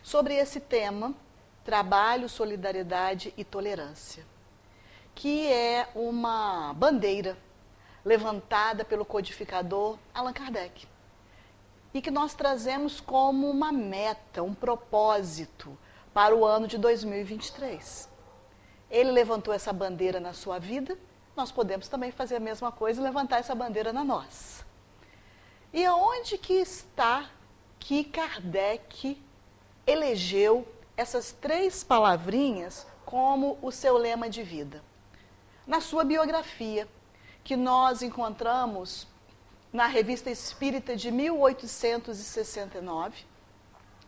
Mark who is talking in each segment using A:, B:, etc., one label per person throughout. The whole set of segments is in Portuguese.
A: sobre esse tema, trabalho, solidariedade e tolerância, que é uma bandeira levantada pelo codificador Allan Kardec e que nós trazemos como uma meta, um propósito para o ano de 2023. Ele levantou essa bandeira na sua vida, nós podemos também fazer a mesma coisa e levantar essa bandeira na nossa. E aonde que está que Kardec elegeu essas 3 palavrinhas como o seu lema de vida? Na sua biografia, que nós encontramos na Revista Espírita de 1869,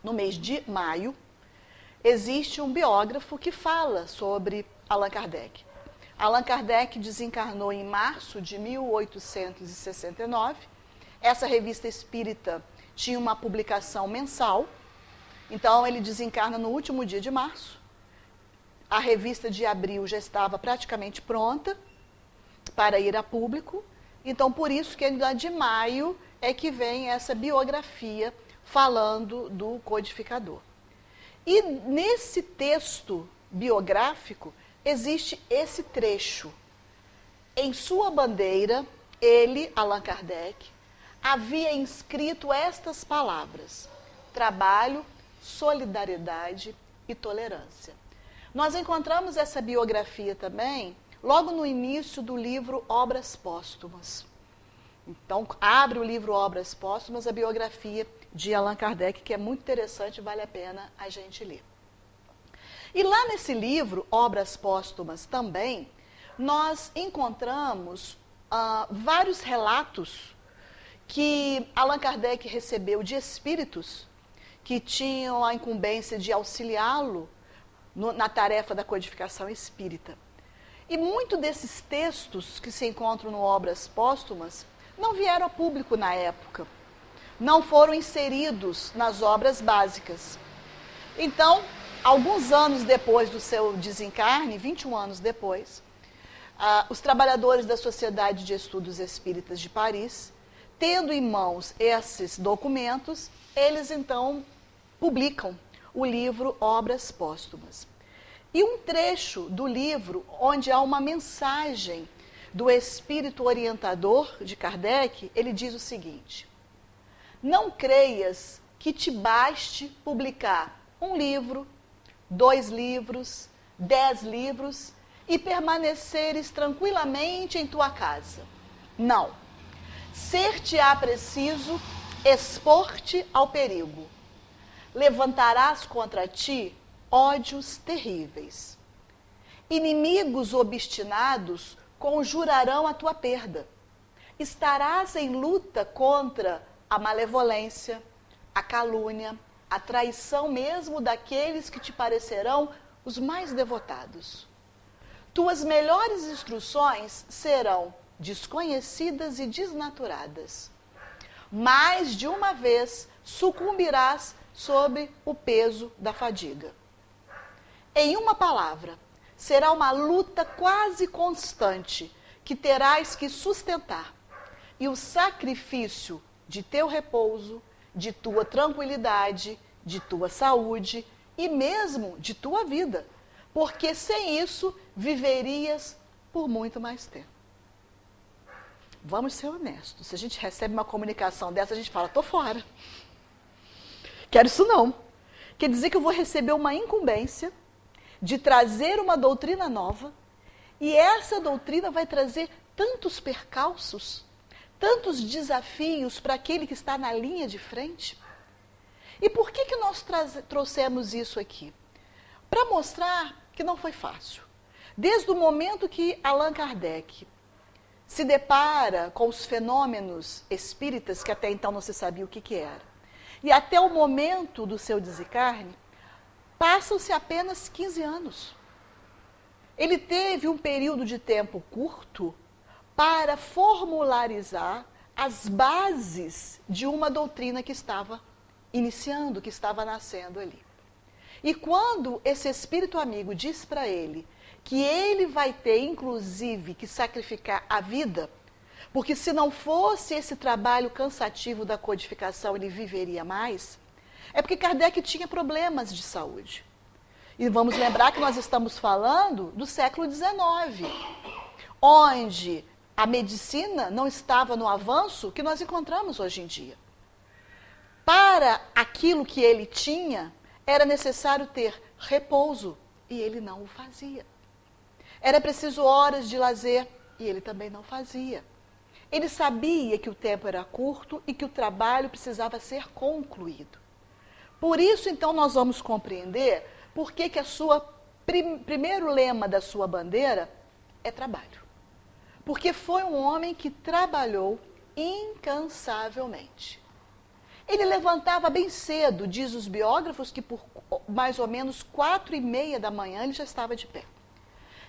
A: no mês de maio, existe um biógrafo que fala sobre Allan Kardec. Allan Kardec desencarnou em março de 1869. Essa Revista Espírita tinha uma publicação mensal, então ele desencarna no último dia de março. A revista de abril já estava praticamente pronta para ir a público, então por isso que ainda de maio é que vem essa biografia falando do codificador. E nesse texto biográfico existe esse trecho. Em sua bandeira, ele, Allan Kardec, havia inscrito estas palavras: trabalho, solidariedade e tolerância. Nós encontramos essa biografia também logo no início do livro Obras Póstumas. Então, abre o livro Obras Póstumas, a biografia de Allan Kardec, que é muito interessante, vale a pena a gente ler. E lá nesse livro, Obras Póstumas também, nós encontramos vários relatos que Allan Kardec recebeu de espíritos que tinham a incumbência de auxiliá-lo na tarefa da codificação espírita. E muitos desses textos que se encontram no Obras Póstumas não vieram a público na época, não foram inseridos nas obras básicas. Então, alguns anos depois do seu desencarne, 21 anos depois, os trabalhadores da Sociedade de Estudos Espíritas de Paris, tendo em mãos esses documentos, eles então publicam o livro Obras Póstumas. E um trecho do livro, onde há uma mensagem do espírito orientador de Kardec, ele diz o seguinte: não creias que te baste publicar 1 livro, 2 livros, 10 livros e permaneceres tranquilamente em tua casa. Não. Ser-te-á preciso expor-te ao perigo. Levantarás contra ti ódios terríveis. Inimigos obstinados conjurarão a tua perda. Estarás em luta contra a malevolência, a calúnia, a traição mesmo daqueles que te parecerão os mais devotados. Tuas melhores instruções serão desconhecidas e desnaturadas. Mais de uma vez sucumbirás sob o peso da fadiga. Em uma palavra, será uma luta quase constante que terás que sustentar, e o sacrifício de teu repouso, de tua tranquilidade, de tua saúde e mesmo de tua vida, porque sem isso viverias por muito mais tempo. Vamos ser honestos, se a gente recebe uma comunicação dessa, a gente fala, tô fora. Quero isso não. Quer dizer que eu vou receber uma incumbência de trazer uma doutrina nova, e essa doutrina vai trazer tantos percalços, tantos desafios para aquele que está na linha de frente. E por que nós trouxemos isso aqui? Para mostrar que não foi fácil. Desde o momento que Allan Kardec se depara com os fenômenos espíritas, que até então não se sabia o que era, e até o momento do seu desencarne, passam-se apenas 15 anos. Ele teve um período de tempo curto para formularizar as bases de uma doutrina que estava iniciando, que estava nascendo ali. E quando esse espírito amigo diz para ele que ele vai ter, inclusive, que sacrificar a vida, porque se não fosse esse trabalho cansativo da codificação, ele viveria mais, É porque Kardec tinha problemas de saúde. E vamos lembrar que nós estamos falando do século XIX, onde a medicina não estava no avanço que nós encontramos hoje em dia. Para aquilo que ele tinha, era necessário ter repouso, e ele não o fazia. Era preciso horas de lazer, e ele também não fazia. Ele sabia que o tempo era curto e que o trabalho precisava ser concluído. Por isso, então, nós vamos compreender por que a sua primeiro lema da sua bandeira é trabalho. Porque foi um homem que trabalhou incansavelmente. Ele levantava bem cedo, diz os biógrafos, que por mais ou menos 4h30 da manhã ele já estava de pé.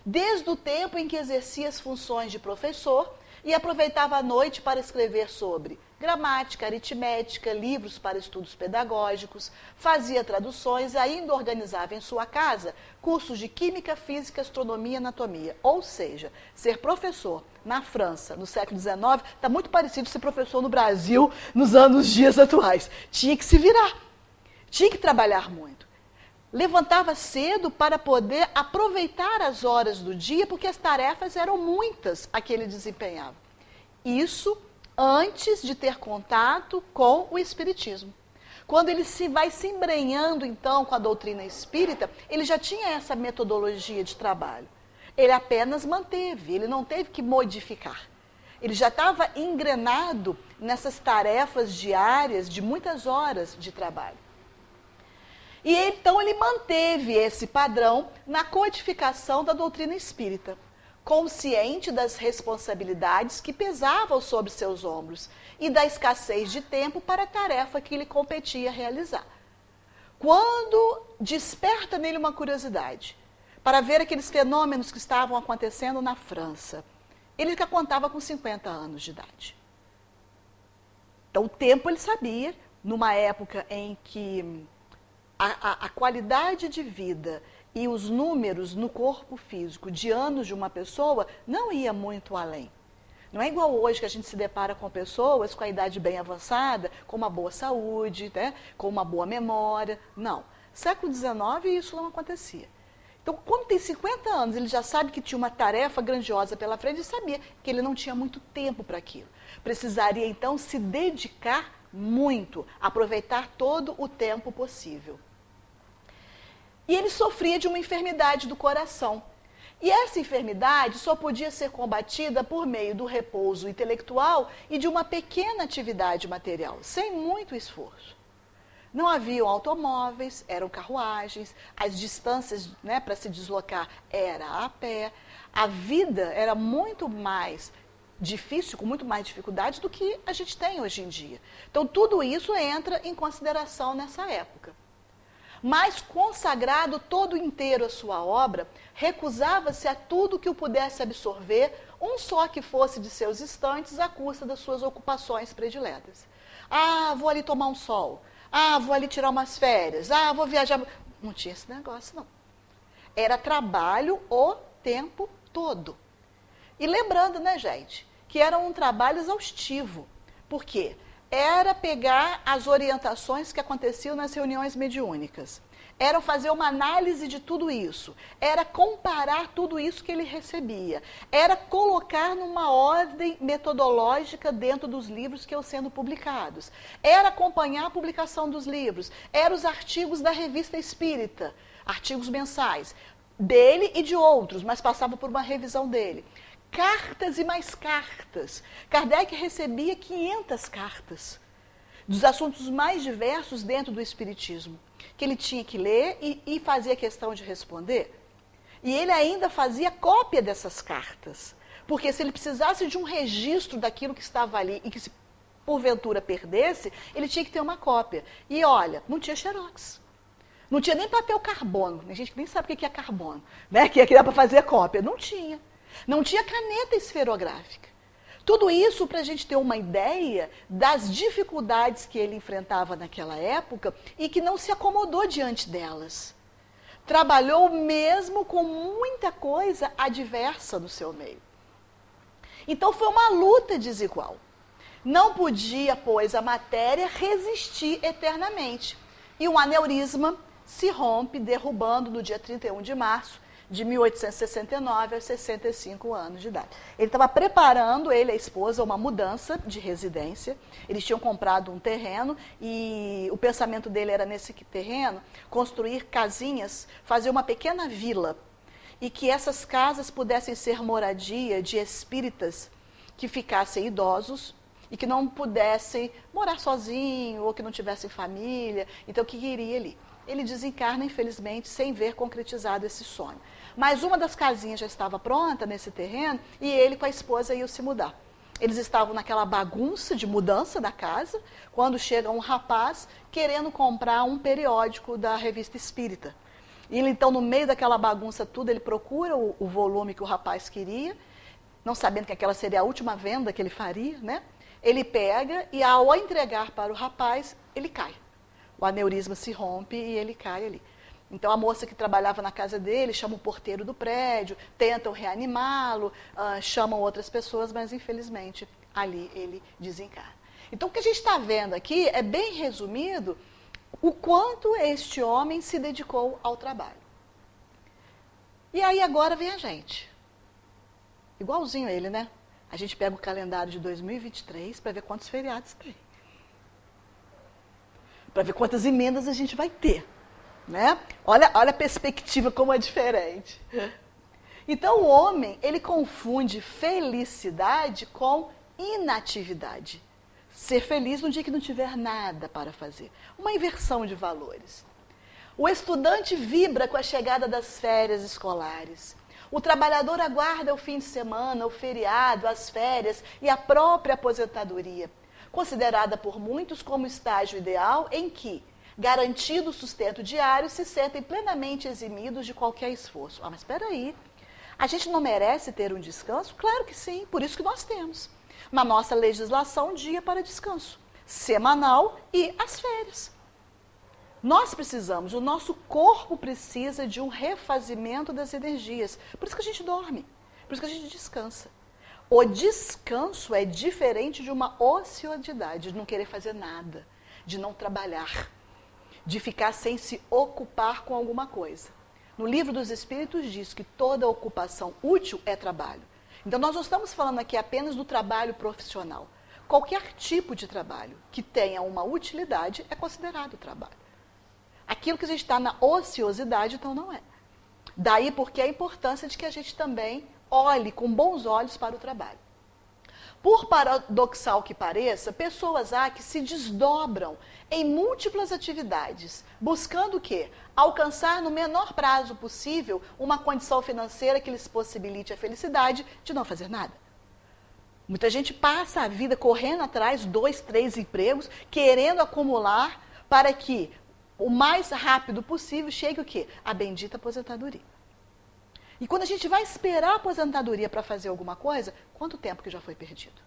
A: Desde o tempo em que exercia as funções de professor e aproveitava a noite para escrever sobre gramática, aritmética, livros para estudos pedagógicos, fazia traduções e ainda organizava em sua casa cursos de química, física, astronomia e anatomia. Ou seja, ser professor na França, no século XIX, está muito parecido com ser professor no Brasil nos dias atuais. Tinha que se virar, tinha que trabalhar muito. Levantava cedo para poder aproveitar as horas do dia, porque as tarefas eram muitas a que ele desempenhava. Isso antes de ter contato com o Espiritismo. Quando ele vai se embrenhando, então, com a doutrina espírita, ele já tinha essa metodologia de trabalho. Ele apenas manteve, ele não teve que modificar. Ele já estava engrenado nessas tarefas diárias de muitas horas de trabalho. E então ele manteve esse padrão na codificação da doutrina espírita, consciente das responsabilidades que pesavam sobre seus ombros e da escassez de tempo para a tarefa que lhe competia realizar. Quando desperta nele uma curiosidade para ver aqueles fenômenos que estavam acontecendo na França, ele já contava com 50 anos de idade. Então, o tempo ele sabia, numa época em que a qualidade de vida e os números no corpo físico de anos de uma pessoa não ia muito além. Não é igual hoje que a gente se depara com pessoas com a idade bem avançada, com uma boa saúde, né, com uma boa memória. Não. Século XIX isso não acontecia. Então, quando tem 50 anos, ele já sabe que tinha uma tarefa grandiosa pela frente e sabia que ele não tinha muito tempo para aquilo. Precisaria, então, se dedicar muito, aproveitar todo o tempo possível. E ele sofria de uma enfermidade do coração. E essa enfermidade só podia ser combatida por meio do repouso intelectual e de uma pequena atividade material, sem muito esforço. Não haviam automóveis, eram carruagens, as distâncias, né, para se deslocar era a pé. A vida era muito mais difícil, com muito mais dificuldades do que a gente tem hoje em dia. Então, tudo isso entra em consideração nessa época. Mas, consagrado todo inteiro à sua obra, recusava-se a tudo que o pudesse absorver, um só que fosse de seus instantes, à custa das suas ocupações prediletas. Ah, vou ali tomar um sol. Ah, vou ali tirar umas férias. Ah, vou viajar. Não tinha esse negócio, não. Era trabalho o tempo todo. E lembrando, né, gente, que era um trabalho exaustivo. Por quê? Era pegar as orientações que aconteciam nas reuniões mediúnicas. Era fazer uma análise de tudo isso. Era comparar tudo isso que ele recebia. Era colocar numa ordem metodológica dentro dos livros que iam sendo publicados. Era acompanhar a publicação dos livros. Eram os artigos da Revista Espírita, artigos mensais, dele e de outros, mas passava por uma revisão dele. Cartas e mais cartas. Kardec recebia 500 cartas dos assuntos mais diversos dentro do Espiritismo, que ele tinha que ler e fazia questão de responder. E ele ainda fazia cópia dessas cartas, porque se ele precisasse de um registro daquilo que estava ali e que se porventura perdesse, ele tinha que ter uma cópia. E olha, não tinha xerox. Não tinha nem papel carbono. A gente nem sabe o que é carbono, né? Que dá para fazer cópia. Não tinha. Não tinha caneta esferográfica. Tudo isso para a gente ter uma ideia das dificuldades que ele enfrentava naquela época e que não se acomodou diante delas. Trabalhou mesmo com muita coisa adversa no seu meio. Então foi uma luta desigual. Não podia, pois, a matéria resistir eternamente. e um aneurisma se rompe, derrubando no dia 31 de março de 1869 aos 65 anos de idade. Ele estava preparando, ele e a esposa, uma mudança de residência. Eles tinham comprado um terreno e o pensamento dele era, nesse terreno, construir casinhas, fazer uma pequena vila, e que essas casas pudessem ser moradia de espíritas que ficassem idosos e que não pudessem morar sozinho ou que não tivessem família. Então, o que iria ali? Ele desencarna, infelizmente, sem ver concretizado esse sonho. Mas uma das casinhas já estava pronta nesse terreno e ele com a esposa iam se mudar. Eles estavam naquela bagunça de mudança da casa, quando chega um rapaz querendo comprar um periódico da Revista Espírita. E ele, então, no meio daquela bagunça tudo, ele procura o volume que o rapaz queria, não sabendo que aquela seria a última venda que ele faria, né? Ele pega e, ao entregar para o rapaz, ele cai. O aneurisma se rompe e ele cai ali. Então, a moça que trabalhava na casa dele chama o porteiro do prédio, tentam reanimá-lo, chamam outras pessoas, mas, infelizmente, ali ele desencarna. Então, o que a gente está vendo aqui é bem resumido o quanto este homem se dedicou ao trabalho. E aí, agora vem a gente. Igualzinho a ele, né? A gente pega o calendário de 2023 para ver quantos feriados tem. Para ver quantas emendas a gente vai ter. Né? Olha a perspectiva como é diferente. Então o homem, ele confunde felicidade com inatividade. Ser feliz no dia que não tiver nada para fazer. Uma inversão de valores. O estudante vibra com a chegada das férias escolares. O trabalhador aguarda o fim de semana, o feriado, as férias e a própria aposentadoria, considerada por muitos como estágio ideal em que, garantido o sustento diário, se sentem plenamente eximidos de qualquer esforço. Mas espera aí, a gente não merece ter um descanso? Claro que sim, por isso que nós temos na nossa legislação um dia para descanso, semanal e as férias. Nós precisamos, o nosso corpo precisa de um refazimento das energias, por isso que a gente dorme, por isso que a gente descansa. O descanso é diferente de uma ociosidade, de não querer fazer nada, de não trabalhar, de ficar sem se ocupar com alguma coisa. No Livro dos Espíritos diz que toda ocupação útil é trabalho. Então nós não estamos falando aqui apenas do trabalho profissional. Qualquer tipo de trabalho que tenha uma utilidade é considerado trabalho. Aquilo que a gente está na ociosidade, então não é. Daí porque a importância de que a gente também olhe com bons olhos para o trabalho. Por paradoxal que pareça, pessoas há que se desdobram em múltiplas atividades, buscando o quê? Alcançar no menor prazo possível uma condição financeira que lhes possibilite a felicidade de não fazer nada. Muita gente passa a vida correndo atrás, 2, 3 empregos, querendo acumular para que o mais rápido possível chegue o quê? A bendita aposentadoria. E quando a gente vai esperar a aposentadoria para fazer alguma coisa, quanto tempo que já foi perdido?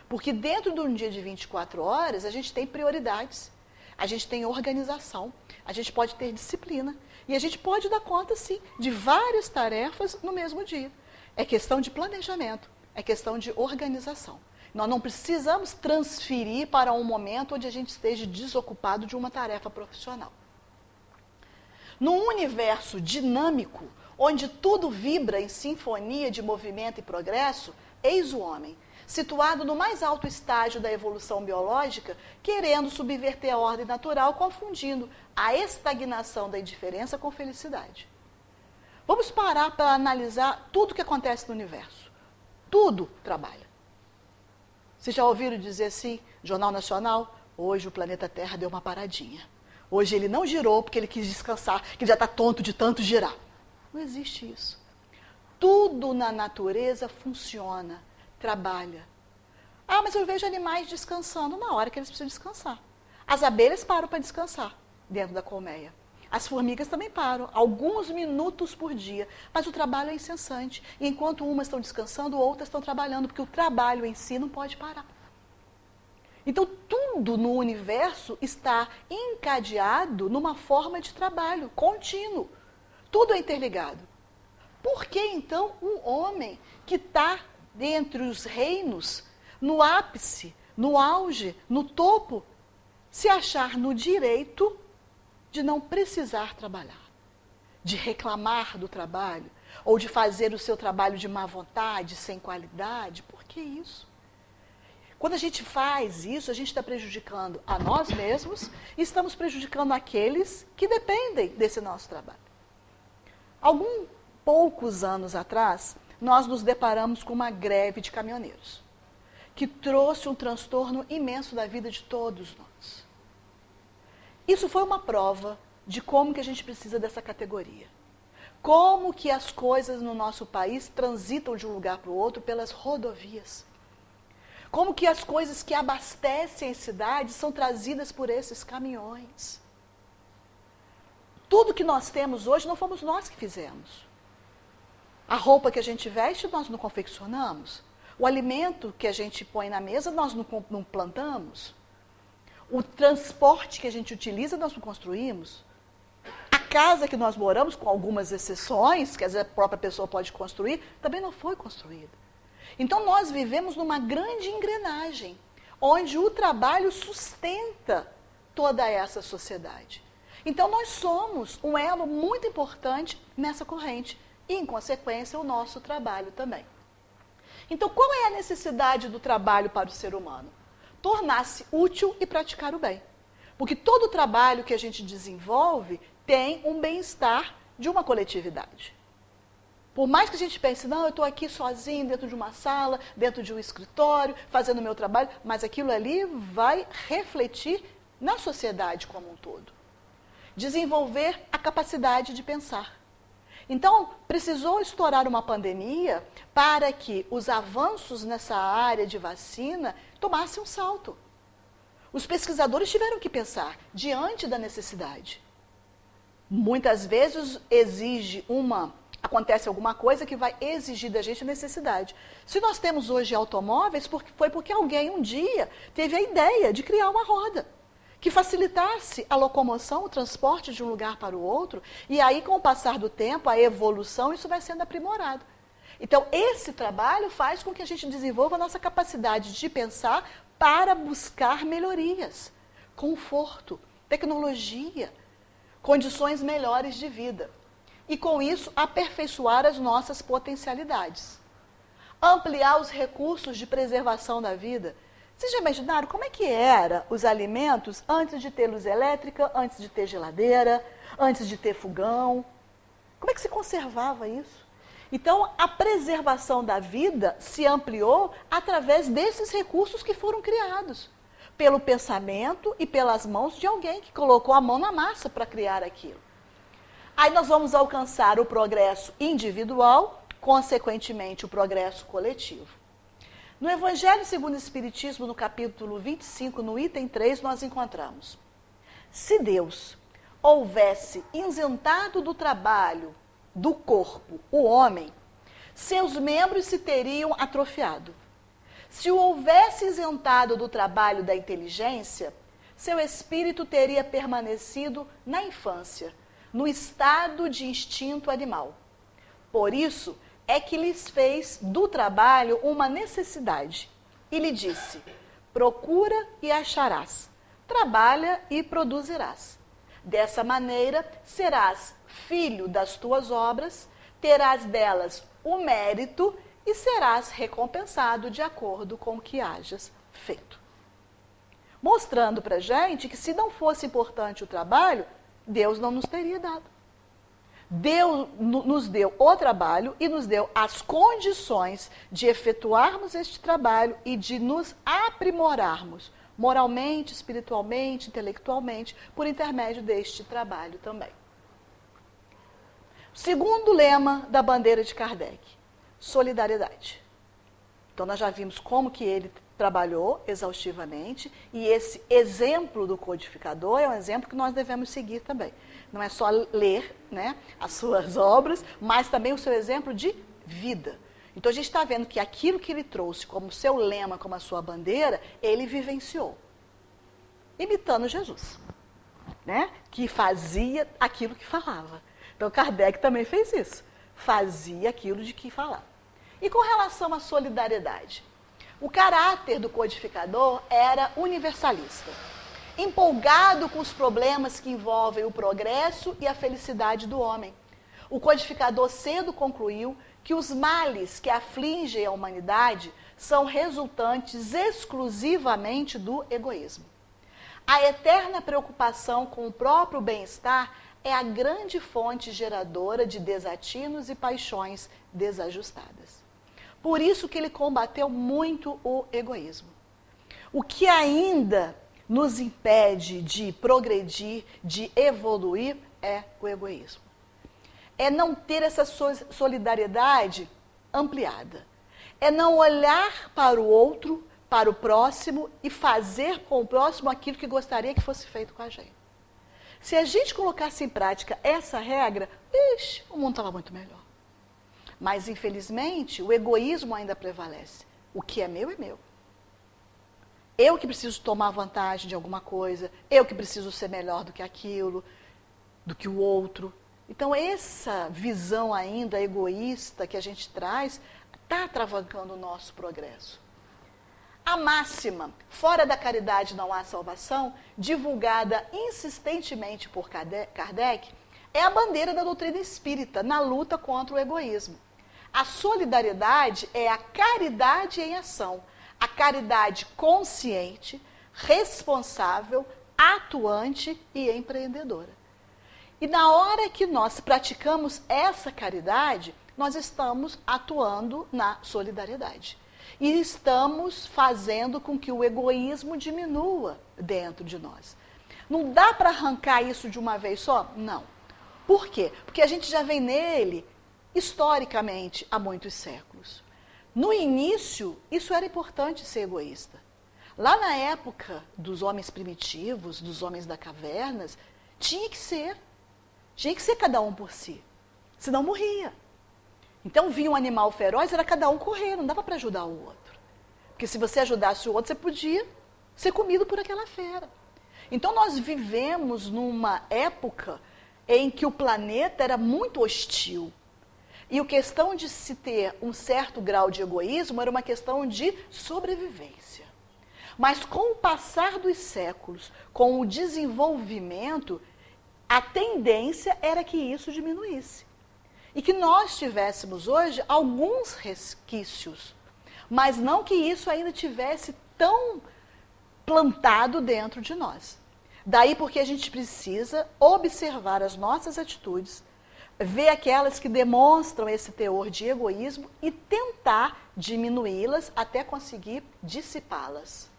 A: Porque dentro de um dia de 24 horas, a gente tem prioridades, a gente tem organização, a gente pode ter disciplina e a gente pode dar conta, sim, de várias tarefas no mesmo dia. É questão de planejamento, é questão de organização. Nós não precisamos transferir para um momento onde a gente esteja desocupado de uma tarefa profissional. Num universo dinâmico, onde tudo vibra em sinfonia de movimento e progresso, eis o homem, situado no mais alto estágio da evolução biológica, querendo subverter a ordem natural, confundindo a estagnação da indiferença com felicidade. Vamos parar para analisar tudo o que acontece no universo. Tudo trabalha. Vocês já ouviram dizer assim, Jornal Nacional, hoje o planeta Terra deu uma paradinha. Hoje ele não girou porque ele quis descansar, que ele já está tonto de tanto girar. Não existe isso. Tudo na natureza funciona, trabalha. Ah, mas eu vejo animais descansando na hora que eles precisam descansar. As abelhas param para descansar dentro da colmeia. As formigas também param, alguns minutos por dia, mas o trabalho é incessante. E enquanto umas estão descansando, outras estão trabalhando, porque o trabalho em si não pode parar. Então, tudo no universo está encadeado numa forma de trabalho contínuo. Tudo é interligado. Por que, então, um homem que está entre os reinos, no ápice, no auge, no topo, se achar no direito de não precisar trabalhar, de reclamar do trabalho, ou de fazer o seu trabalho de má vontade, sem qualidade. Por que isso? Quando a gente faz isso, a gente está prejudicando a nós mesmos e estamos prejudicando aqueles que dependem desse nosso trabalho. Poucos anos atrás, nós nos deparamos com uma greve de caminhoneiros, que trouxe um transtorno imenso da vida de todos nós. Isso foi uma prova de como que a gente precisa dessa categoria. Como que as coisas no nosso país transitam de um lugar para o outro pelas rodovias. Como que as coisas que abastecem as cidades são trazidas por esses caminhões. Tudo que nós temos hoje não fomos nós que fizemos. A roupa que a gente veste, nós não confeccionamos. O alimento que a gente põe na mesa, nós não plantamos. O transporte que a gente utiliza, nós não construímos. A casa que nós moramos, com algumas exceções, que às vezes a própria pessoa pode construir, também não foi construída. Então nós vivemos numa grande engrenagem, onde o trabalho sustenta toda essa sociedade. Então nós somos um elo muito importante nessa corrente, e em consequência o nosso trabalho também. Então qual é a necessidade do trabalho para o ser humano? Tornar-se útil e praticar o bem. Porque todo trabalho que a gente desenvolve tem um bem-estar de uma coletividade. Por mais que a gente pense, não, eu estou aqui sozinho, dentro de uma sala, dentro de um escritório, fazendo o meu trabalho, mas aquilo ali vai refletir na sociedade como um todo. Desenvolver a capacidade de pensar. Então, precisou estourar uma pandemia para que os avanços nessa área de vacina tomassem um salto. Os pesquisadores tiveram que pensar diante da necessidade. Muitas vezes acontece alguma coisa que vai exigir da gente necessidade. Se nós temos hoje automóveis, foi porque alguém um dia teve a ideia de criar uma roda que facilitasse a locomoção, o transporte de um lugar para o outro, e aí com o passar do tempo, a evolução, isso vai sendo aprimorado. Então esse trabalho faz com que a gente desenvolva a nossa capacidade de pensar para buscar melhorias, conforto, tecnologia, condições melhores de vida. E com isso, aperfeiçoar as nossas potencialidades. Ampliar os recursos de preservação da vida. Vocês já imaginaram como é que eram os alimentos antes de ter luz elétrica, antes de ter geladeira, antes de ter fogão? Como é que se conservava isso? Então, a preservação da vida se ampliou através desses recursos que foram criados. Pelo pensamento e pelas mãos de alguém que colocou a mão na massa para criar aquilo. Aí nós vamos alcançar o progresso individual, consequentemente o progresso coletivo. No Evangelho segundo o Espiritismo, no capítulo 25, no item 3, nós encontramos: se Deus houvesse isentado do trabalho do corpo o homem, seus membros se teriam atrofiado. Se o houvesse isentado do trabalho da inteligência, seu espírito teria permanecido na infância, no estado de instinto animal. Por isso é que lhes fez do trabalho uma necessidade e lhe disse: procura e acharás, trabalha e produzirás. Dessa maneira serás filho das tuas obras, terás delas o mérito e serás recompensado de acordo com o que hajas feito. Mostrando para a gente que se não fosse importante o trabalho, Deus não nos teria dado. Deus nos deu o trabalho e nos deu as condições de efetuarmos este trabalho e de nos aprimorarmos moralmente, espiritualmente, intelectualmente, por intermédio deste trabalho também. Segundo lema da bandeira de Kardec: solidariedade. Então nós já vimos como que ele trabalhou exaustivamente, e esse exemplo do codificador é um exemplo que nós devemos seguir também. Não é só ler, né, as suas obras, mas também o seu exemplo de vida. Então a gente está vendo que aquilo que ele trouxe como seu lema, como a sua bandeira, ele vivenciou, imitando Jesus, né, que fazia aquilo que falava. Então Kardec também fez isso, fazia aquilo de que falava. E com relação à solidariedade, o caráter do codificador era universalista. empolgado com os problemas que envolvem o progresso e a felicidade do homem. O codificador cedo concluiu que os males que afligem a humanidade são resultantes exclusivamente do egoísmo. A eterna preocupação com o próprio bem-estar é a grande fonte geradora de desatinos e paixões desajustadas. Por isso que ele combateu muito o egoísmo. O que ainda nos impede de progredir, de evoluir, é o egoísmo. É não ter essa solidariedade ampliada. É não olhar para o outro, para o próximo e fazer com o próximo aquilo que gostaria que fosse feito com a gente. Se a gente colocasse em prática essa regra, o mundo estava muito melhor. Mas, infelizmente, o egoísmo ainda prevalece. O que é meu é meu. Eu que preciso tomar vantagem de alguma coisa, eu que preciso ser melhor do que aquilo, do que o outro. Então, essa visão ainda egoísta que a gente traz está travancando o nosso progresso. A máxima, fora da caridade não há salvação, divulgada insistentemente por Kardec, é a bandeira da doutrina espírita na luta contra o egoísmo. A solidariedade é a caridade em ação, a caridade consciente, responsável, atuante e empreendedora. E na hora que nós praticamos essa caridade, nós estamos atuando na solidariedade. E estamos fazendo com que o egoísmo diminua dentro de nós. Não dá para arrancar isso de uma vez só? Não. Por quê? Porque a gente já vem nele, historicamente, há muitos séculos. No início, isso era importante ser egoísta. Lá na época dos homens primitivos, dos homens da cavernas, tinha que ser cada um por si. Senão morria. Então vinha um animal feroz, era cada um correr, não dava para ajudar o outro. Porque se você ajudasse o outro, você podia ser comido por aquela fera. Então nós vivemos numa época em que o planeta era muito hostil. E a questão de se ter um certo grau de egoísmo era uma questão de sobrevivência. Mas com o passar dos séculos, com o desenvolvimento, a tendência era que isso diminuísse. E que nós tivéssemos hoje alguns resquícios, mas não que isso ainda tivesse tão plantado dentro de nós. Daí porque a gente precisa observar as nossas atitudes, ver aquelas que demonstram esse teor de egoísmo e tentar diminuí-las até conseguir dissipá-las.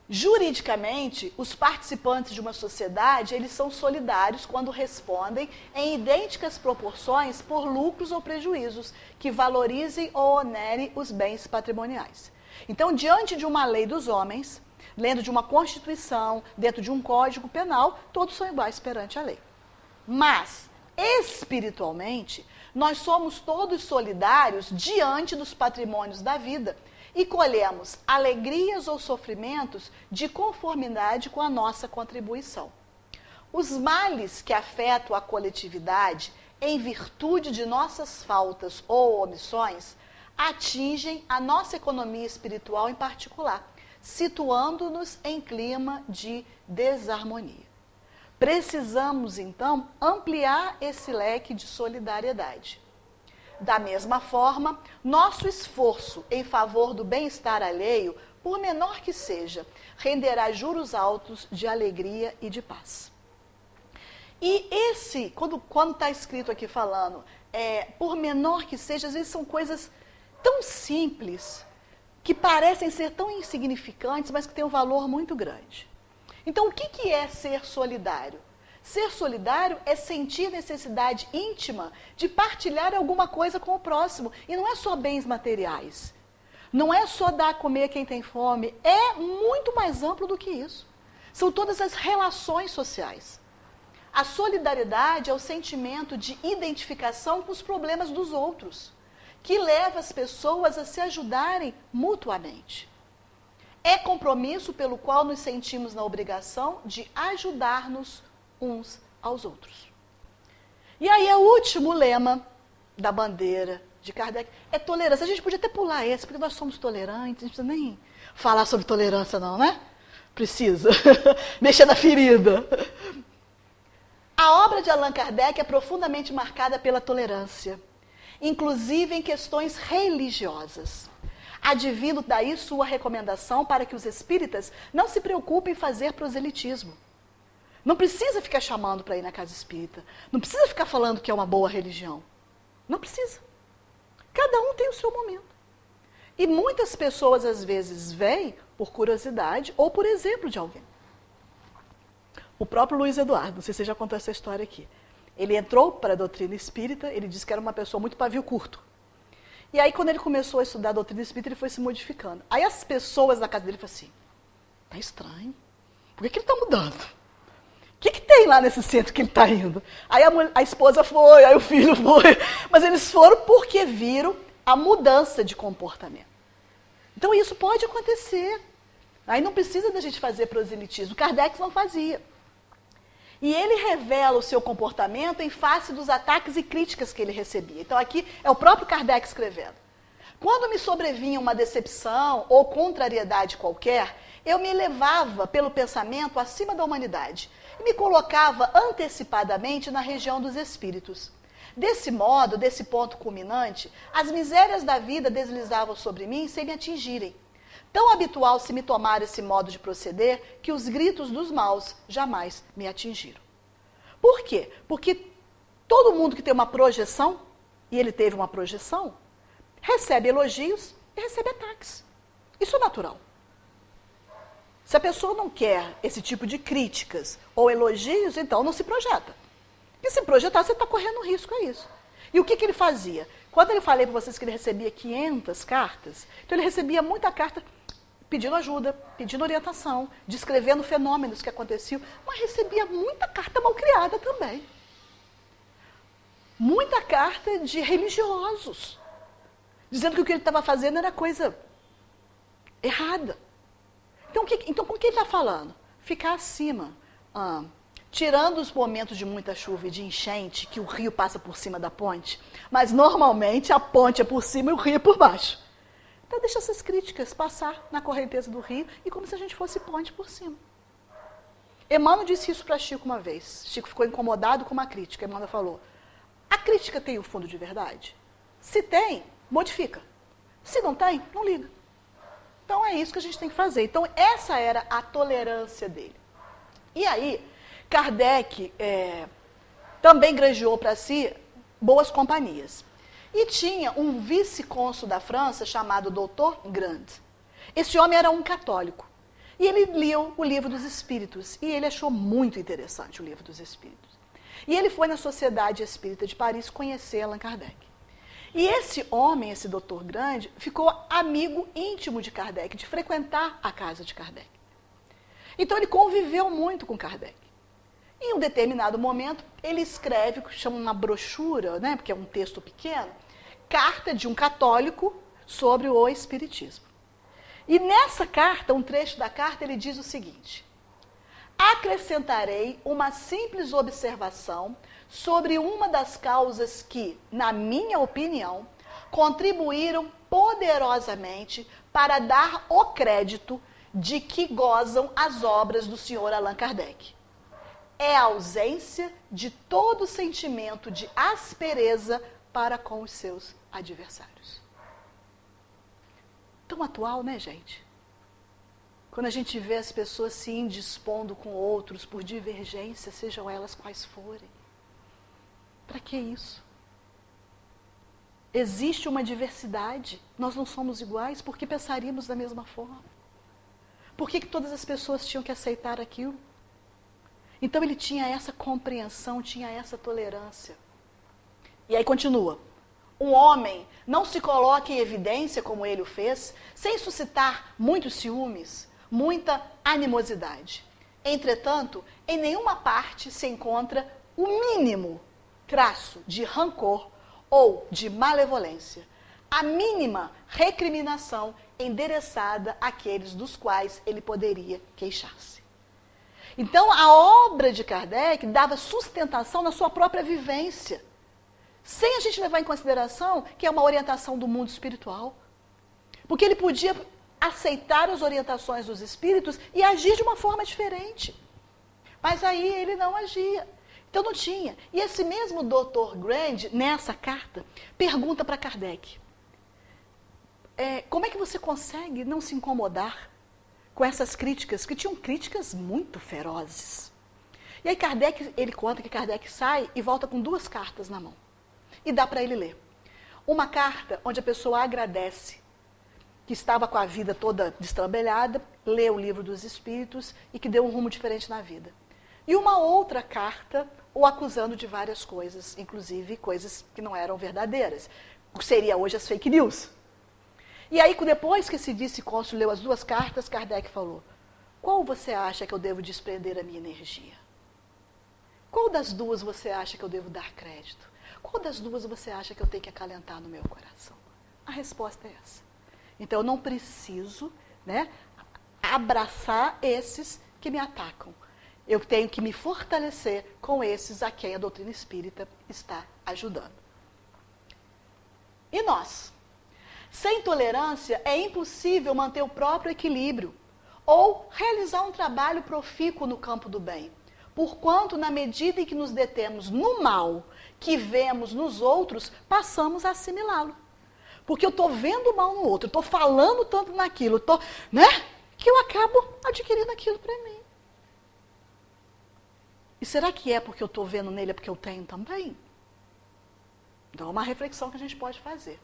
A: Juridicamente, os participantes de uma sociedade, eles são solidários quando respondem em idênticas proporções por lucros ou prejuízos que valorizem ou onerem os bens patrimoniais. Então, diante de uma lei dos homens, dentro de uma constituição, dentro de um código penal, todos são iguais perante a lei. Mas, espiritualmente, nós somos todos solidários diante dos patrimônios da vida, e colhemos alegrias ou sofrimentos de conformidade com a nossa contribuição. Os males que afetam a coletividade, em virtude de nossas faltas ou omissões, atingem a nossa economia espiritual em particular, situando-nos em clima de desarmonia. Precisamos, então, ampliar esse leque de solidariedade. Da mesma forma, nosso esforço em favor do bem-estar alheio, por menor que seja, renderá juros altos de alegria e de paz. E esse, quando está escrito aqui falando, por menor que seja, às vezes são coisas tão simples, que parecem ser tão insignificantes, mas que têm um valor muito grande. Então, o que é ser solidário? Ser solidário é sentir necessidade íntima de partilhar alguma coisa com o próximo. E não é só bens materiais. Não é só dar a comer a quem tem fome. É muito mais amplo do que isso. São todas as relações sociais. A solidariedade é o sentimento de identificação com os problemas dos outros, que leva as pessoas a se ajudarem mutuamente. É compromisso pelo qual nos sentimos na obrigação de ajudar-nos uns aos outros. E aí o último lema da bandeira de Kardec é tolerância. A gente podia até pular esse, porque nós somos tolerantes, não precisa nem falar sobre tolerância não, né? Precisa mexer na ferida. A obra de Allan Kardec é profundamente marcada pela tolerância, inclusive em questões religiosas, advindo daí sua recomendação para que os espíritas não se preocupem em fazer proselitismo. Não precisa ficar chamando para ir na casa espírita, não precisa ficar falando que é uma boa religião. Não precisa. Cada um tem o seu momento. E muitas pessoas às vezes vêm por curiosidade ou por exemplo de alguém. O próprio Luiz Eduardo, não sei se você já contou essa história aqui. Ele entrou para a doutrina espírita, ele disse que era uma pessoa muito pavio curto. E aí, quando ele começou a estudar a doutrina espírita, ele foi se modificando. Aí as pessoas na casa dele falaram assim, tá estranho, por que ele está mudando? O que tem lá nesse centro que ele está indo? Aí a esposa foi, aí o filho foi, mas eles foram porque viram a mudança de comportamento. Então isso pode acontecer. Aí não precisa da gente fazer proselitismo. Kardec não fazia. E ele revela o seu comportamento em face dos ataques e críticas que ele recebia. Então aqui é o próprio Kardec escrevendo. Quando me sobrevinha uma decepção ou contrariedade qualquer, eu me elevava pelo pensamento acima da humanidade e me colocava antecipadamente na região dos espíritos. Desse modo, desse ponto culminante, as misérias da vida deslizavam sobre mim sem me atingirem. Tão habitual se me tomar esse modo de proceder que os gritos dos maus jamais me atingiram. Por quê? Porque todo mundo que tem uma projeção, e ele teve uma projeção, recebe elogios e recebe ataques. Isso é natural. Se a pessoa não quer esse tipo de críticas ou elogios, então não se projeta. E se projetar, você está correndo risco, é isso. E o que ele fazia? Quando eu falei para vocês que ele recebia 500 cartas, então ele recebia muita carta pedindo ajuda, pedindo orientação, descrevendo fenômenos que aconteciam, mas recebia muita carta malcriada também. Muita carta de religiosos, dizendo que o que ele estava fazendo era coisa errada. Então com quem ele está falando? Ficar acima, tirando os momentos de muita chuva e de enchente, que o rio passa por cima da ponte, mas normalmente a ponte é por cima e o rio é por baixo. Então deixa essas críticas passar na correnteza do rio e como se a gente fosse ponte por cima. Emmanuel disse isso para Chico uma vez. Chico ficou incomodado com uma crítica. Emmanuel falou, a crítica tem um fundo de verdade? Se tem, modifica. Se não tem, não liga. Então é isso que a gente tem que fazer. Então essa era a tolerância dele. E aí, Kardec também granjeou para si boas companhias. E tinha um vice-cônsul da França chamado Dr. Grand. Esse homem era um católico. E ele leu o Livro dos Espíritos. E ele achou muito interessante o Livro dos Espíritos. E ele foi na Sociedade Espírita de Paris conhecer Allan Kardec. E esse homem, esse Dr. Grand, ficou amigo íntimo de Kardec, de frequentar a casa de Kardec. Então ele conviveu muito com Kardec. Em um determinado momento, ele escreve, que chama uma brochura, né, porque é um texto pequeno, carta de um católico sobre o Espiritismo. E nessa carta, um trecho da carta, ele diz o seguinte, acrescentarei uma simples observação sobre uma das causas que, na minha opinião, contribuíram poderosamente para dar o crédito de que gozam as obras do Sr. Allan Kardec. É a ausência de todo sentimento de aspereza para com os seus adversários. Tão atual, né, gente? Quando a gente vê as pessoas se indispondo com outros por divergência, sejam elas quais forem. Para que isso? Existe uma diversidade. Nós não somos iguais, por que pensaríamos da mesma forma? Por que todas as pessoas tinham que aceitar aquilo? Então ele tinha essa compreensão, tinha essa tolerância. E aí continua. Um homem não se coloca em evidência, como ele o fez, sem suscitar muitos ciúmes, muita animosidade. Entretanto, em nenhuma parte se encontra o mínimo traço de rancor ou de malevolência, a mínima recriminação endereçada àqueles dos quais ele poderia queixar-se. Então, a obra de Kardec dava sustentação na sua própria vivência, sem a gente levar em consideração que é uma orientação do mundo espiritual. Porque ele podia aceitar as orientações dos espíritos e agir de uma forma diferente. Mas aí ele não agia. Então não tinha. E esse mesmo Dr. Grand, nessa carta, pergunta para Kardec, como é que você consegue não se incomodar com essas críticas, que tinham críticas muito ferozes? E aí ele conta que Kardec sai e volta com 2 cartas na mão. E dá para ele ler. Uma carta onde a pessoa agradece que estava com a vida toda destrambelhada, leu o livro dos Espíritos e que deu um rumo diferente na vida. E uma outra carta o acusando de várias coisas, inclusive coisas que não eram verdadeiras. Seria hoje as fake news. E aí, depois que esse vice-cônsul leu as 2 cartas, Kardec falou, qual você acha que eu devo desprender a minha energia? Qual das 2 você acha que eu devo dar crédito? Qual das 2 você acha que eu tenho que acalentar no meu coração? A resposta é essa. Então, eu não preciso, abraçar esses que me atacam. Eu tenho que me fortalecer com esses a quem a doutrina espírita está ajudando. E nós? Sem tolerância, é impossível manter o próprio equilíbrio ou realizar um trabalho profícuo no campo do bem. Porquanto, na medida em que nos detemos no mal que vemos nos outros, passamos a assimilá-lo. Porque eu estou vendo o mal no outro, eu estou falando tanto naquilo, que eu acabo adquirindo aquilo para mim. E será que é porque eu estou vendo nele, é porque eu tenho também? Então é uma reflexão que a gente pode fazer.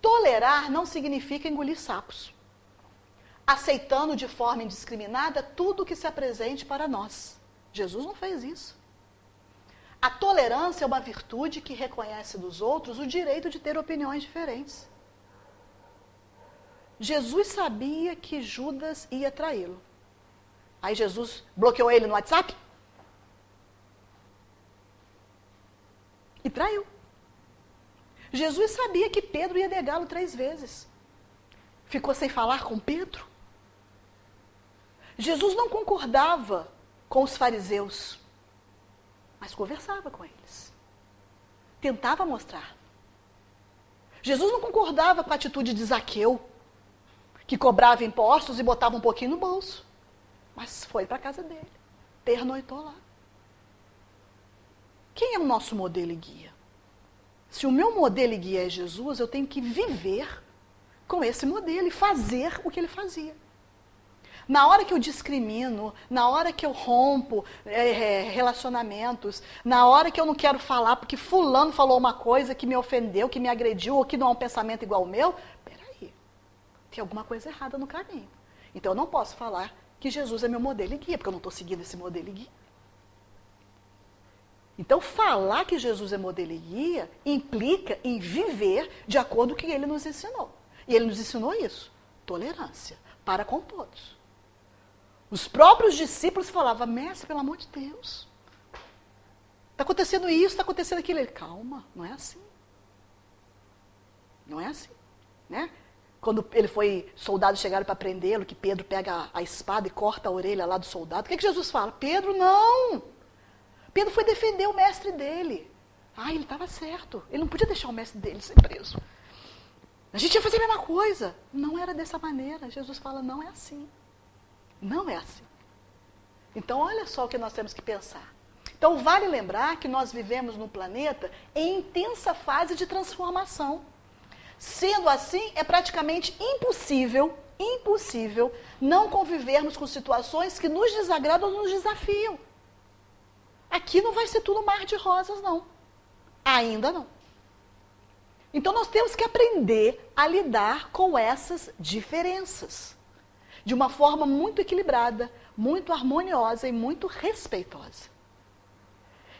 A: Tolerar não significa engolir sapos, aceitando de forma indiscriminada tudo que se apresente para nós. Jesus não fez isso. A tolerância é uma virtude que reconhece dos outros o direito de ter opiniões diferentes. Jesus sabia que Judas ia traí-lo. Aí Jesus bloqueou ele no WhatsApp e traiu. Jesus sabia que Pedro ia negá-lo 3 vezes. Ficou sem falar com Pedro. Jesus não concordava com os fariseus, mas conversava com eles. Tentava mostrar. Jesus não concordava com a atitude de Zaqueu, que cobrava impostos e botava um pouquinho no bolso. Mas foi para a casa dele, pernoitou lá. Quem é o nosso modelo e guia? Se o meu modelo e guia é Jesus, eu tenho que viver com esse modelo e fazer o que ele fazia. Na hora que eu discrimino, na hora que eu rompo relacionamentos, na hora que eu não quero falar porque fulano falou uma coisa que me ofendeu, que me agrediu, ou que não é um pensamento igual ao meu, peraí, tem alguma coisa errada no caminho. Então eu não posso falar que Jesus é meu modelo e guia, porque eu não estou seguindo esse modelo e guia. Então, falar que Jesus é modelo e guia implica em viver de acordo com o que ele nos ensinou. E ele nos ensinou isso, tolerância, para com todos. Os próprios discípulos falavam, mestre, pelo amor de Deus, está acontecendo isso, está acontecendo aquilo. Ele, calma, não é assim. Não é assim, Quando soldados chegaram para prendê-lo, que Pedro pega a espada e corta a orelha lá do soldado, o que Jesus fala? Pedro, não! Pedro foi defender o mestre dele. Ele estava certo. Ele não podia deixar o mestre dele ser preso. A gente ia fazer a mesma coisa. Não era dessa maneira. Jesus fala, não é assim. Não é assim. Então, olha só o que nós temos que pensar. Então, vale lembrar que nós vivemos num planeta em intensa fase de transformação. Sendo assim, é praticamente impossível não convivermos com situações que nos desagradam ou nos desafiam. Aqui não vai ser tudo mar de rosas, não. Ainda não. Então, nós temos que aprender a lidar com essas diferenças. De uma forma muito equilibrada, muito harmoniosa e muito respeitosa.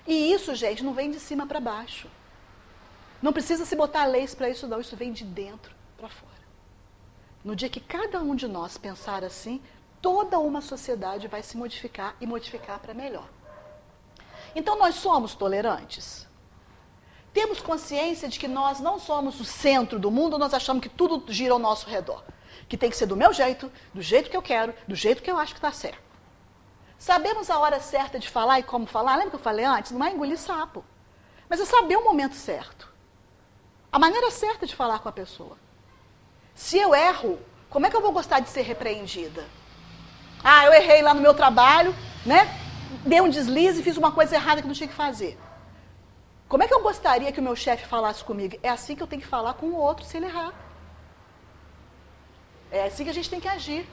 A: E isso, gente, não vem de cima para baixo. Não precisa se botar leis para isso, não. Isso vem de dentro para fora. No dia que cada um de nós pensar assim, toda uma sociedade vai se modificar e modificar para melhor. Então, nós somos tolerantes? Temos consciência de que nós não somos o centro do mundo, nós achamos que tudo gira ao nosso redor. Que tem que ser do meu jeito, do jeito que eu quero, do jeito que eu acho que está certo. Sabemos a hora certa de falar e como falar? Lembra que eu falei antes? Não é engolir sapo. Mas é saber o momento certo. A maneira certa de falar com a pessoa. Se eu erro Como é que eu vou gostar de ser repreendida? Ah, eu errei lá no meu trabalho, né? Dei um deslize e fiz uma coisa errada que não tinha que fazer. Como é que eu gostaria que o meu chefe falasse comigo? É assim que eu tenho que falar com o outro se ele errar. É assim que a gente tem que agir.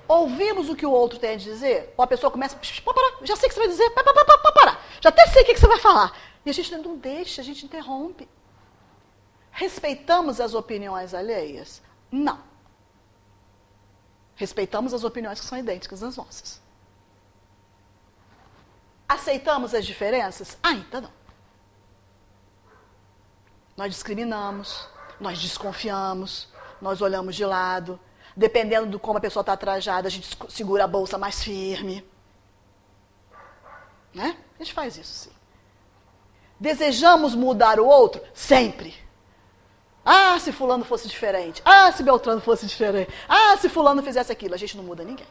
A: Ouvimos o que o outro tem a dizer, ou a pessoa começa, parar, já sei o que você vai dizer, parar, já até sei o que você vai falar. E a gente não deixa, a gente interrompe. Respeitamos as opiniões alheias? Não. Respeitamos as opiniões que são idênticas às nossas. Aceitamos as diferenças? Ainda não. Nós discriminamos, nós desconfiamos, nós olhamos de lado. Dependendo de como a pessoa está trajada, a gente segura a bolsa mais firme. Né? A gente faz isso, sim. Desejamos mudar o outro? Sempre. Ah, se fulano fosse diferente. Ah, se Beltrano fosse diferente. Ah, se fulano fizesse aquilo. A gente não muda ninguém.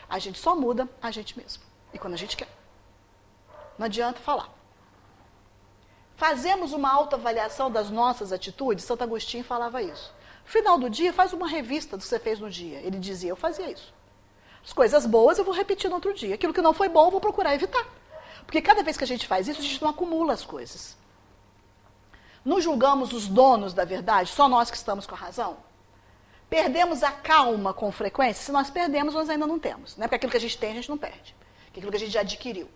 A: A gente só muda a gente mesmo. E quando a gente quer. Não adianta falar. Fazemos uma autoavaliação das nossas atitudes. Santo Agostinho falava isso. No final do dia, faz uma revista do que você fez no dia. Ele dizia, eu fazia isso. As coisas boas eu vou repetir no outro dia. Aquilo que não foi bom eu vou procurar evitar. Porque cada vez que a gente faz isso, a gente não acumula as coisas. Não julgamos os donos da verdade, só nós que estamos com a razão. Perdemos a calma com frequência. Se nós perdemos, nós ainda não temos. Né? Porque aquilo que a gente tem, a gente não perde. Porque aquilo que a gente já adquiriu.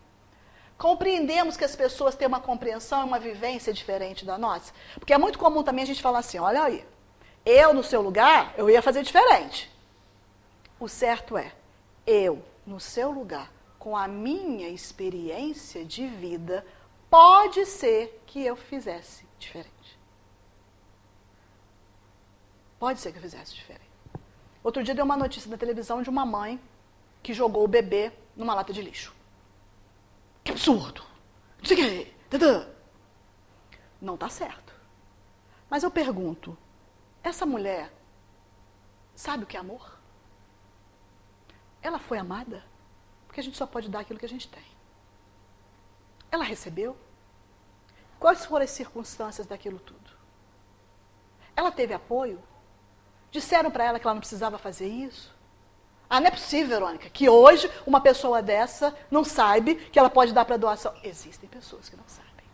A: Compreendemos que as pessoas têm uma compreensão e uma vivência diferente da nossa. Porque é muito comum também a gente falar assim, olha aí, eu no seu lugar, eu ia fazer diferente. O certo é, eu no seu lugar, com a minha experiência de vida, pode ser que eu fizesse diferente. Pode ser que eu fizesse diferente. Outro dia deu uma notícia na televisão de uma mãe que jogou o bebê numa lata de lixo. Que absurdo! Não sei o que. Não está certo. Mas eu pergunto, essa mulher sabe o que é amor? Ela foi amada? Porque a gente só pode dar aquilo que a gente tem. Ela recebeu? Quais foram as circunstâncias daquilo tudo? Ela teve apoio? Disseram para ela que ela não precisava fazer isso? Ah, não é possível, Verônica, que hoje uma pessoa dessa não sabe que ela pode dar para doação. Existem pessoas que não sabem.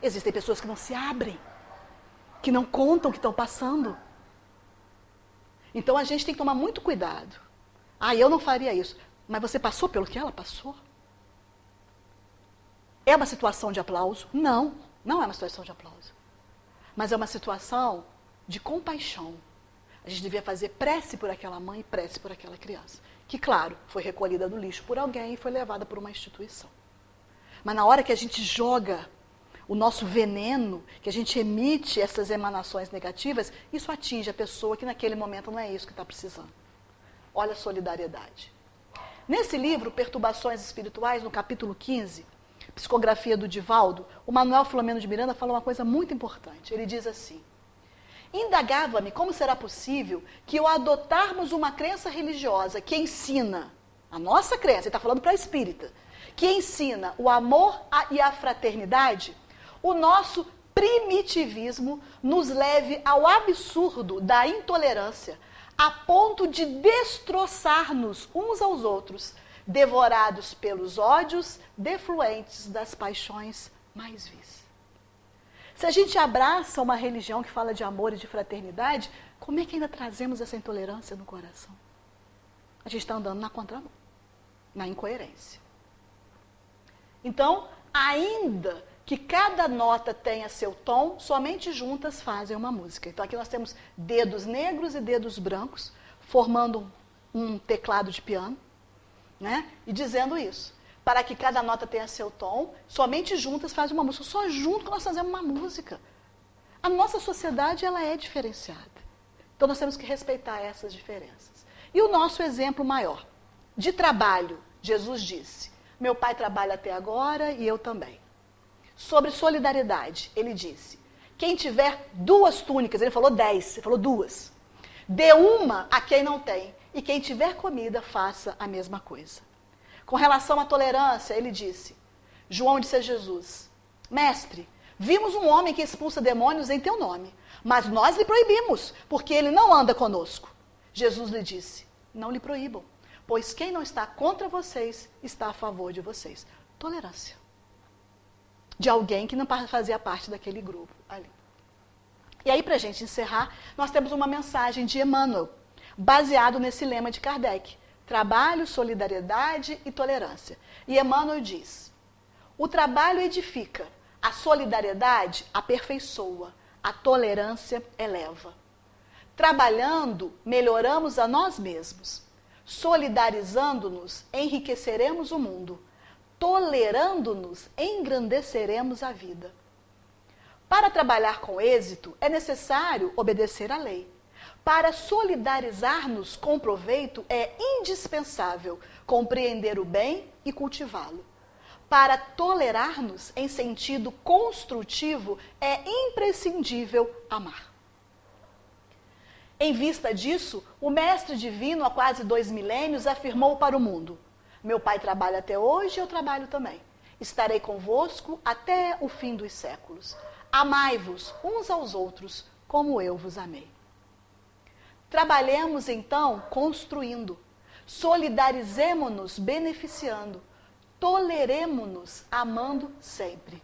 A: Existem pessoas que não se abrem, que não contam o que estão passando. Então a gente tem que tomar muito cuidado. Ah, eu não faria isso. Mas você passou pelo que ela passou? É uma situação de aplauso? Não, não é uma situação de aplauso. Mas é uma situação de compaixão. A gente devia fazer prece por aquela mãe e prece por aquela criança. Que, claro, foi recolhida do lixo por alguém e foi levada por uma instituição. Mas na hora que a gente joga o nosso veneno, que a gente emite essas emanações negativas, isso atinge a pessoa que naquele momento não é isso que está precisando. Olha a solidariedade. Nesse livro, Perturbações Espirituais, no capítulo 15, Psicografia do Divaldo, o Manuel Filomeno de Miranda fala uma coisa muito importante. Ele diz assim: indagava-me como será possível que ao adotarmos uma crença religiosa que ensina, a nossa crença, ele está falando para a espírita, que ensina o amor e a fraternidade, o nosso primitivismo nos leve ao absurdo da intolerância, a ponto de destroçar-nos uns aos outros, devorados pelos ódios defluentes das paixões mais vis. Se a gente abraça uma religião que fala de amor e de fraternidade, como é que ainda trazemos essa intolerância no coração? A gente está andando na contramão, na incoerência. Então, ainda que cada nota tenha seu tom, somente juntas fazem uma música. Então aqui nós temos dedos negros e dedos brancos, formando um teclado de piano, né? E dizendo isso. Para que cada nota tenha seu tom, somente juntas fazem uma música. Só junto que nós fazemos uma música. A nossa sociedade, ela é diferenciada. Então nós temos que respeitar essas diferenças. E o nosso exemplo maior, de trabalho, Jesus disse, meu pai trabalha até agora e eu também. Sobre solidariedade, ele disse, quem tiver 2 túnicas, ele falou 10, ele falou 2, dê uma a quem não tem, e quem tiver comida, faça a mesma coisa. Com relação à tolerância, ele disse, João disse a Jesus, mestre, Vimos um homem que expulsa demônios em teu nome, mas nós lhe proibimos, porque ele não anda conosco. Jesus lhe disse, não lhe proíbam, pois quem não está contra vocês, está a favor de vocês. Tolerância. De alguém que não fazia parte daquele grupo ali. E aí, para a gente encerrar, nós temos uma mensagem de Emmanuel, baseado nesse lema de Kardec. Trabalho, solidariedade e tolerância. E Emmanuel diz, o trabalho edifica, a solidariedade aperfeiçoa, a tolerância eleva. Trabalhando, melhoramos a nós mesmos. Solidarizando-nos, enriqueceremos o mundo. Tolerando-nos, engrandeceremos a vida. Para trabalhar com êxito, é necessário obedecer à lei. Para solidarizar-nos com proveito, é indispensável compreender o bem e cultivá-lo. Para tolerar-nos em sentido construtivo, é imprescindível amar. Em vista disso, o Mestre Divino, há quase 2 milênios, afirmou para o mundo, meu Pai trabalha até hoje, eu trabalho também. Estarei convosco até o fim dos séculos. Amai-vos uns aos outros, como eu vos amei. Trabalhemos, então, construindo. Solidarizemo-nos beneficiando. Toleremo-nos amando sempre.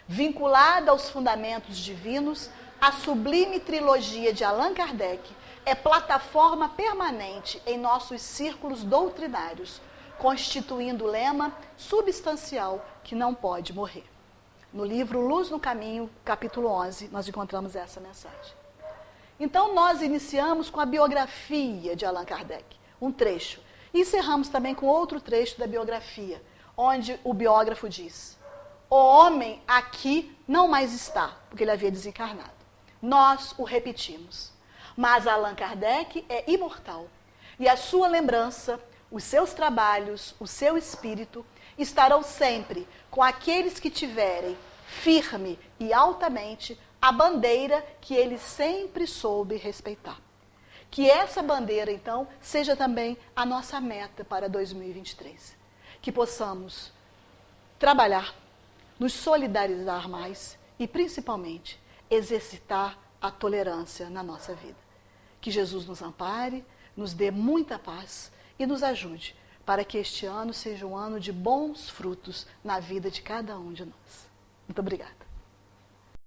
A: Vinculada aos fundamentos divinos, a sublime trilogia de Allan Kardec é plataforma permanente em nossos círculos doutrinários, constituindo lema substancial que não pode morrer. No livro Luz no Caminho, capítulo 11, nós encontramos essa mensagem. Então, nós iniciamos com a biografia de Allan Kardec, um trecho. E encerramos também com outro trecho da biografia, onde o biógrafo diz, o homem aqui não mais está, porque ele havia desencarnado. Nós o repetimos. Mas Allan Kardec é imortal. E a sua lembrança, os seus trabalhos, o seu espírito, estarão sempre com aqueles que tiverem firme e altamente a bandeira que ele sempre soube respeitar. Que essa bandeira, então, seja também a nossa meta para 2023. Que possamos trabalhar, nos solidarizar mais e, principalmente, exercitar a tolerância na nossa vida. Que Jesus nos ampare, nos dê muita paz e nos ajude para que este ano seja um ano de bons frutos na vida de cada um de nós. Muito obrigada.